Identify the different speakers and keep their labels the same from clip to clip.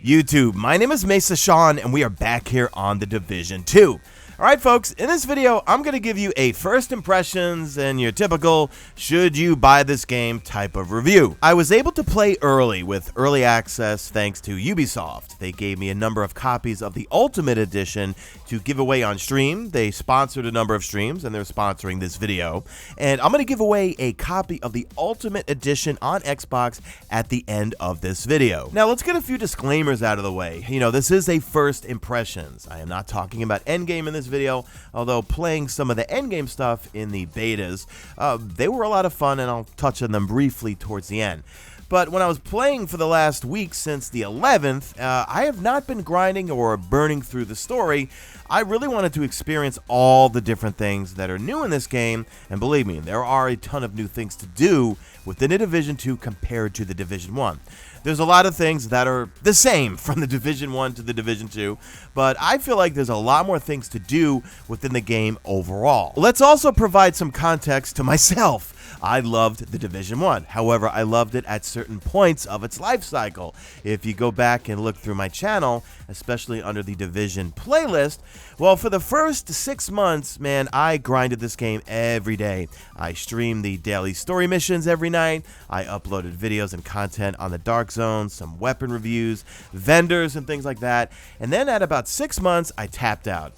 Speaker 1: YouTube, my name is Mesa Sean, and we are back here on The Division 2. Alright folks, in this video, I'm going to give you a first impressions and your typical should you buy this game type of review. I was able to play early with early access thanks to Ubisoft. They gave me a number of copies of the Ultimate Edition to give away on stream. They sponsored a number of streams and they're sponsoring this video. And I'm going to give away a copy of the Ultimate Edition on Xbox at the end of this video. Now let's get a few disclaimers out of the way. You know, this is a first impressions. I am not talking about Endgame in this video, although playing some of the Endgame stuff in the betas, they were a lot of fun, and I'll touch on them briefly towards the end. But when I was playing for the last week since the 11th, I have not been grinding or burning through the story. I really wanted to experience all the different things that are new in this game, and believe me, there are a ton of new things to do within the Division 2 compared to the Division 1. There's a lot of things that are the same from the Division 1 to the Division 2, but I feel like there's a lot more things to do within the game overall. Let's also provide some context to myself. I loved the Division 1. However, I loved it at certain points of its life cycle. If you go back and look through my channel, especially under the Division playlist, well, for the first 6 months, man, I grinded this game every day. I streamed the daily story missions every night. I uploaded videos and content on the Dark Zone, some weapon reviews, vendors, and things like that. And then at about 6 months, I tapped out.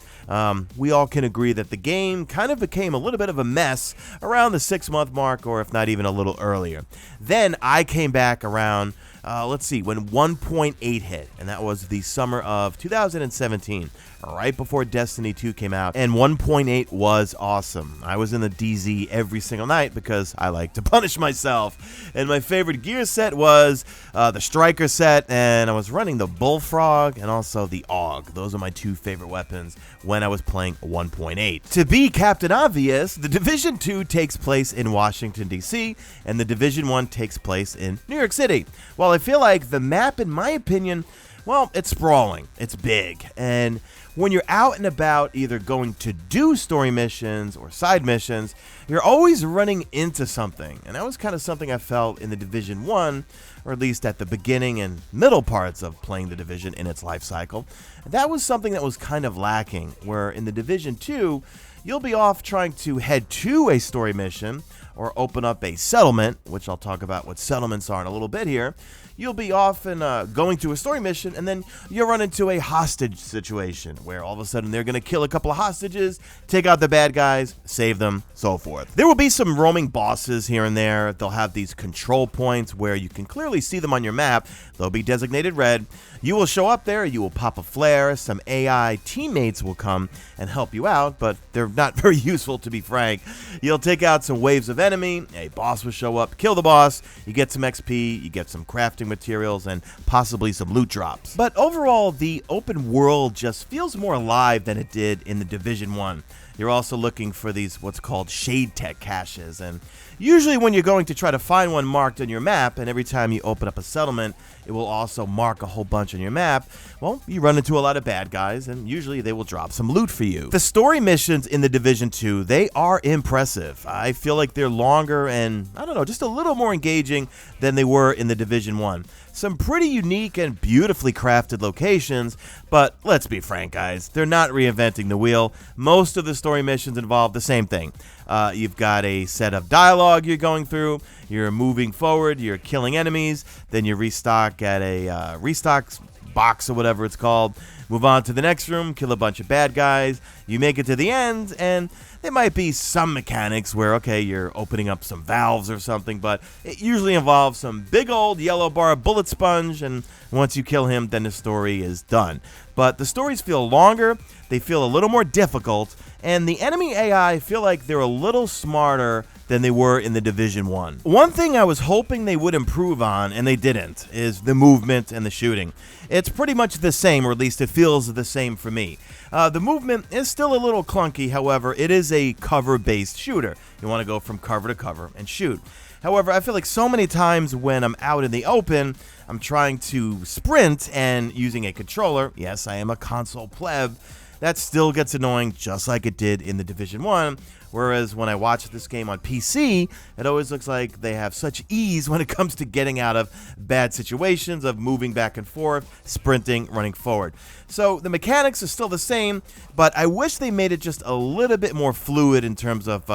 Speaker 1: We all can agree that the game kind of became a little bit of a mess around the 6-month mark, or if not even a little earlier. Then I came back around, let's see, when 1.8 hit, and that was the summer of 2017, right before Destiny 2 came out, and 1.8 was awesome. I was in the DZ every single night because I like to punish myself, and my favorite gear set was the Striker set, and I was running the Bullfrog and also the AUG. Those are my two favorite weapons when I was playing 1.8. To be Captain Obvious, the Division 2 takes place in Washington, D.C., and the Division 1 takes place in New York City. While I feel like the map, in my opinion, well, it's sprawling, it's big, and when you're out and about either going to do story missions or side missions, you're always running into something, and that was kind of something I felt in the Division 1, or at least at the beginning and middle parts of playing the Division in its life cycle. That was something that was kind of lacking, where in the Division 2, you'll be off trying to head to a story mission or open up a settlement, which I'll talk about what settlements are in a little bit here. You'll be off and going to a story mission, and then you'll run into a hostage situation where all of a sudden they're going to kill a couple of hostages, take out the bad guys, save them, so forth. There will be some roaming bosses here and there. They'll have these control points where you can clearly see them on your map. They'll be designated red. You will show up there, you will pop a flare, some AI teammates will come and help you out, but they're not very useful, to be frank. You'll take out some waves of enemy, a boss will show up, kill the boss, you get some XP, you get some crafting materials, and possibly some loot drops. But overall, the open world just feels more alive than it did in the Division 1. You're also looking for these what's called shade tech caches, and usually when you're going to try to find one marked on your map, and every time you open up a settlement, it will also mark a whole bunch on your map, well, you run into a lot of bad guys, and usually they will drop some loot for you. The story missions in the Division 2, they are impressive. I feel like they're longer and, I don't know, just a little more engaging than they were in the Division 1. Some pretty unique and beautifully crafted locations, but let's be frank, guys, they're not reinventing the wheel. Most of the story missions involve the same thing. You've got a set of dialogue you're going through, you're moving forward, you're killing enemies, then you restock at a restock box or whatever it's called, move on to the next room, kill a bunch of bad guys, you make it to the end, and there might be some mechanics where, okay, you're opening up some valves or something, but it usually involves some big old yellow bar bullet sponge, and once you kill him, then the story is done. But the stories feel longer, they feel a little more difficult, and the enemy AI feel like they're a little smarter than they were in the Division 1. One thing I was hoping they would improve on, and they didn't, is the movement and the shooting. It's pretty much the same, or at least it feels the same for me. The movement is still a little clunky, however, it is a cover-based shooter. You want to go from cover to cover and shoot. However, I feel like so many times when I'm out in the open, I'm trying to sprint and using a controller. Yes, I am a console pleb. that still gets annoying just like it did in the Division 1. Whereas when I watch this game on PC, it always looks like they have such ease when it comes to getting out of bad situations, of moving back and forth, sprinting, running forward. So the mechanics are still the same, but I wish they made it just a little bit more fluid in terms of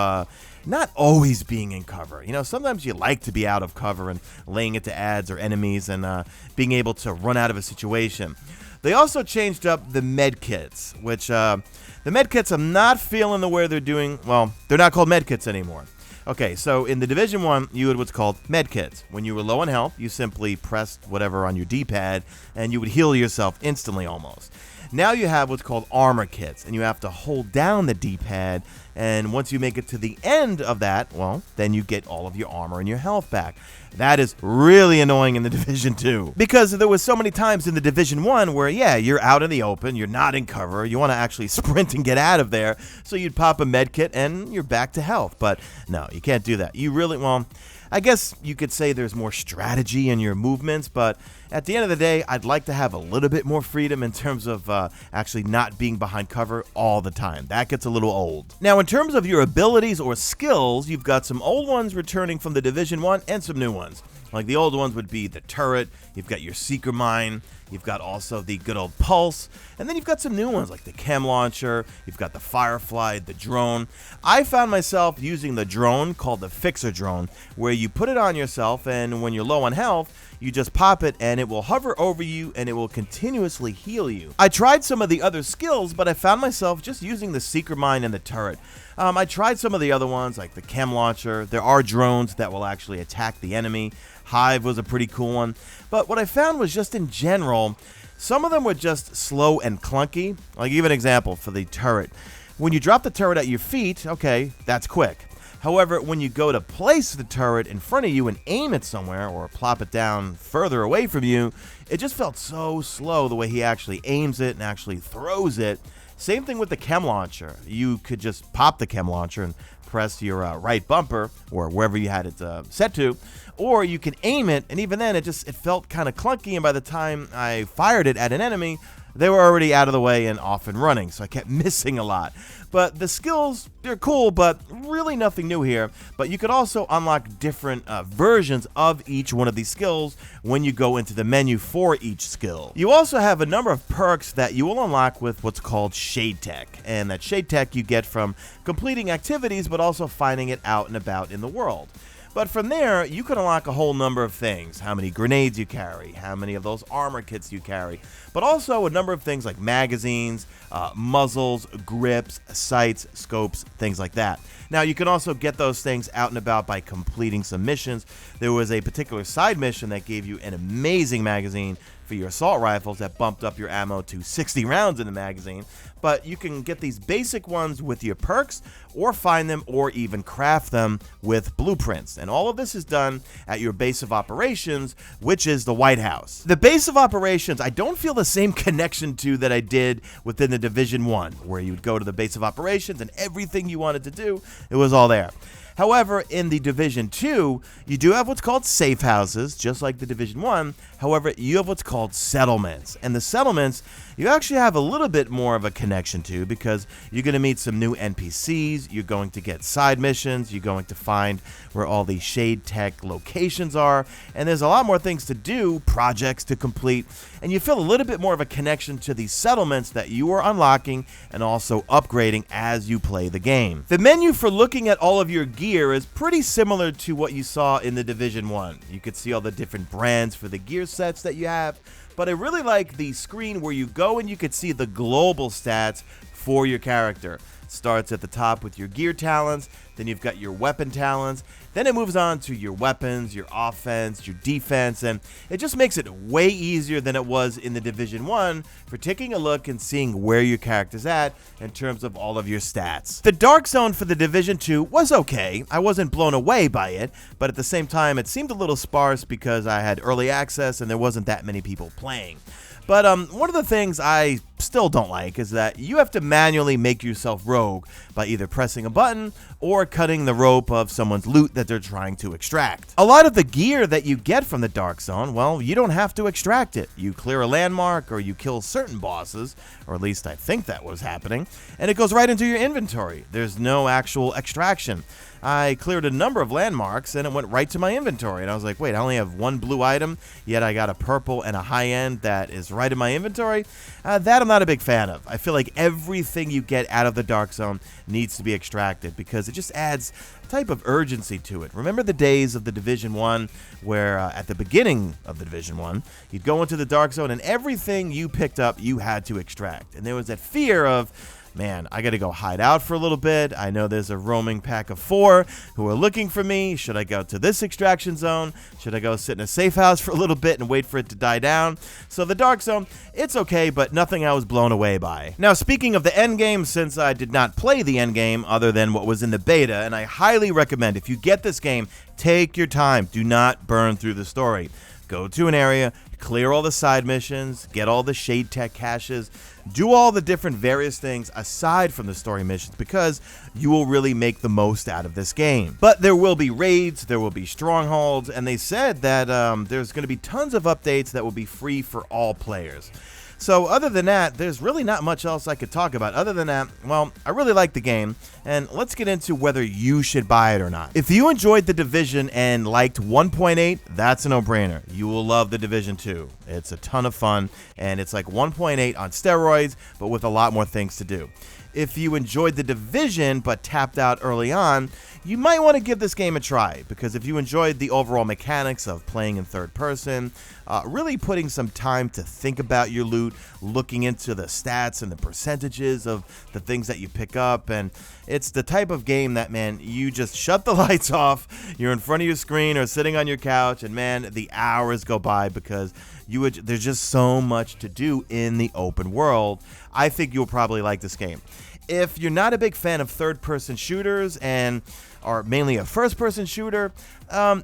Speaker 1: not always being in cover. You know, sometimes you like to be out of cover and laying it to adds or enemies and being able to run out of a situation. They also changed up the med kits, which the med kits I'm not feeling the way they're doing. Well, they're not called med kits anymore. Okay, so in the Division 1, you had what's called med kits. When you were low on health, you simply pressed whatever on your D-pad, and you would heal yourself instantly almost. Now you have what's called armor kits, and you have to hold down the D-pad, and once you make it to the end of that, well, then you get all of your armor and your health back. That is really annoying in the Division 2, because there was so many times in the Division 1 where, yeah, you're out in the open, you're not in cover, you want to actually sprint and get out of there, so you'd pop a med kit and you're back to health. But no, you can't do that. You really, well, I guess you could say there's more strategy in your movements, but at the end of the day, I'd like to have a little bit more freedom in terms of actually not being behind cover all the time. That gets a little old. Now, in terms of your abilities or skills, you've got some old ones returning from the Division 1 and some new ones. Like the old ones would be the turret, you've got your seeker mine, you've got also the good old pulse, and then you've got some new ones like the chem launcher, you've got the firefly, the drone. I found myself using the drone called the fixer drone, where you put it on yourself and when you're low on health, you just pop it and it will hover over you and it will continuously heal you. I tried some of the other skills, but I found myself just using the seeker mine and the turret. I tried some of the other ones like the chem launcher. There are drones that will actually attack the enemy. Hive was a pretty cool one. But what I found was just in general, some of them were just slow and clunky. I'll give an example for the turret. When you drop the turret at your feet, okay, that's quick. However, when you go to place the turret in front of you and aim it somewhere or plop it down further away from you, it just felt so slow the way he actually aims it and actually throws it. Same thing with the chem launcher. You could just pop the chem launcher and press your right bumper or wherever you had it set to, or you can aim it, and even then it felt kind of clunky, and by the time I fired it at an enemy, they were already out of the way and off and running, so I kept missing a lot. But the skills, they're cool, but really nothing new here. But you could also unlock different versions of each one of these skills when you go into the menu for each skill. You also have a number of perks that you will unlock with what's called Shade Tech. And that Shade Tech you get from completing activities, but also finding it out and about in the world. But from there, you can unlock a whole number of things. How many grenades you carry, how many of those armor kits you carry, but also a number of things like magazines, muzzles, grips, sights, scopes, things like that. Now, you can also get those things out and about by completing some missions. There was a particular side mission that gave you an amazing magazine for your assault rifles that bumped up your ammo to 60 rounds in the magazine. But you can get these basic ones with your perks, or find them, or even craft them with blueprints. And all of this is done at your base of operations, which is the White House. The base of operations, I don't feel the same connection to that I did within the Division 1, where you would go to the base of operations and everything you wanted to do, it was all there. However, in the Division 2, you do have what's called safe houses, just like the Division 1. However, you have what's called settlements. And the settlements, you actually have a little bit more of a connection to, because you're going to meet some new NPCs, you're going to get side missions, you're going to find where all the Shade Tech locations are, and there's a lot more things to do, projects to complete, and you feel a little bit more of a connection to these settlements that you are unlocking and also upgrading as you play the game. The menu for looking at all of your gear is pretty similar to what you saw in the Division 1. You could see all the different brands for the gear sets that you have, but I really like the screen where you go and you could see the global stats for your character. It starts at the top with your gear talents, then you've got your weapon talents, then it moves on to your weapons, your offense, your defense, and it just makes it way easier than it was in the Division 1 for taking a look and seeing where your character's at in terms of all of your stats. The Dark Zone for the Division 2 was okay. I wasn't blown away by it, but at the same time it seemed a little sparse because I had early access and there wasn't that many people playing. But one of the things I still don't like is that you have to manually make yourself rogue by either pressing a button or cutting the rope of someone's loot that they're trying to extract. A lot of the gear that you get from the Dark Zone, well, you don't have to extract it. You clear a landmark or you kill certain bosses, or at least I think that was happening, and it goes right into your inventory. There's no actual extraction. I cleared a number of landmarks and it went right to my inventory, and I was like, wait, I only have one blue item, yet I got a purple and a high end that is right in my inventory? That I'm not a big fan of. I feel like everything you get out of the Dark Zone needs to be extracted because it just adds a type of urgency to it. Remember the days of the Division 1 where at the beginning of the Division 1, you'd go into the Dark Zone and everything you picked up you had to extract, and there was that fear of, man, I gotta go hide out for a little bit. I know there's a roaming pack of 4 who are looking for me. Should I go to this extraction zone? Should I go sit in a safe house for a little bit and wait for it to die down? So the Dark Zone, it's okay, but nothing I was blown away by. Now, speaking of the Endgame, since I did not play the Endgame other than what was in the beta, and I highly recommend, if you get this game, take your time. Do not burn through the story. Go to an area, clear all the side missions, get all the Shade Tech caches, do all the different various things aside from the story missions because you will really make the most out of this game. But there will be raids, there will be strongholds, and they said that there's going to be tons of updates that will be free for all players. So other than that, there's really not much else I could talk about. Other than that, well, I really like the game, and let's get into whether you should buy it or not. If you enjoyed The Division and liked 1.8, that's a no-brainer. You will love The Division 2. It's a ton of fun, and it's like 1.8 on steroids, but with a lot more things to do. If you enjoyed The Division but tapped out early on, you might want to give this game a try, because if you enjoyed the overall mechanics of playing in third person, really putting some time to think about your loot, looking into the stats and the percentages of the things that you pick up, and it's the type of game that, man, you just shut the lights off, you're in front of your screen or sitting on your couch, and man, the hours go by because there's just so much to do in the open world. I think you'll probably like this game. If you're not a big fan of third-person shooters and are mainly a first-person shooter,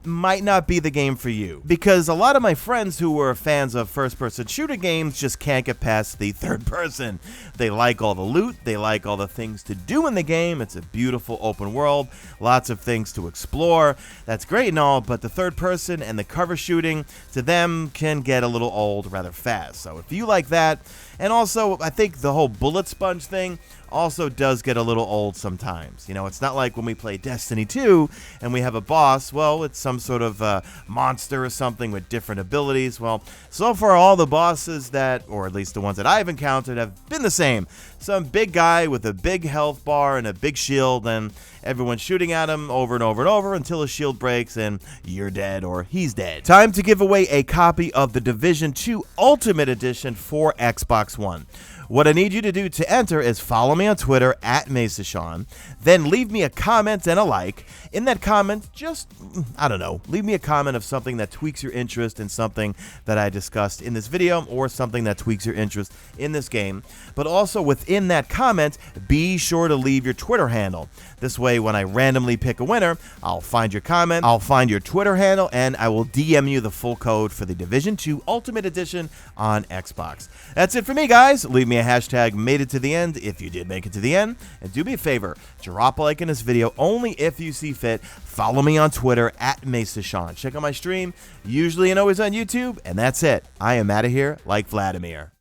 Speaker 1: might not be the game for you. Because a lot of my friends who were fans of first-person shooter games just can't get past the third person. They like all the loot, they like all the things to do in the game. It's a beautiful open world, lots of things to explore. That's great and all, but the third person and the cover shooting, to them, can get a little old rather fast. So if you like that, and also I think the whole bullet sponge thing also does get a little old sometimes. You know, it's not like when we play Destiny 2 and we have a boss, well, it's some sort of monster or something with different abilities. Well, so far all the bosses that, or at least the ones that I've encountered, have been the same. Some big guy with a big health bar and a big shield, and everyone's shooting at him over and over and over until his shield breaks and you're dead or he's dead. Time to give away a copy of the Division 2 Ultimate Edition for Xbox One. What I need you to do to enter is follow me on Twitter at Mesa, then leave me a comment and a like. In that comment, just, I don't know, leave me a comment of something that tweaks your interest in something that I discussed in this video or something that tweaks your interest in this game. But also within that comment, be sure to leave your Twitter handle. This way, when I randomly pick a winner, I'll find your comment, I'll find your Twitter handle, and I will DM you the full code for the Division 2 Ultimate Edition on Xbox. That's it for me, guys. Leave me a hashtag made it to the end if you did make it to the end. And do me a favor, drop a like in this video only if you see fit. Follow me on Twitter at Mesa. Check out my stream, usually and always on YouTube. And that's it. I am out of here like Vladimir.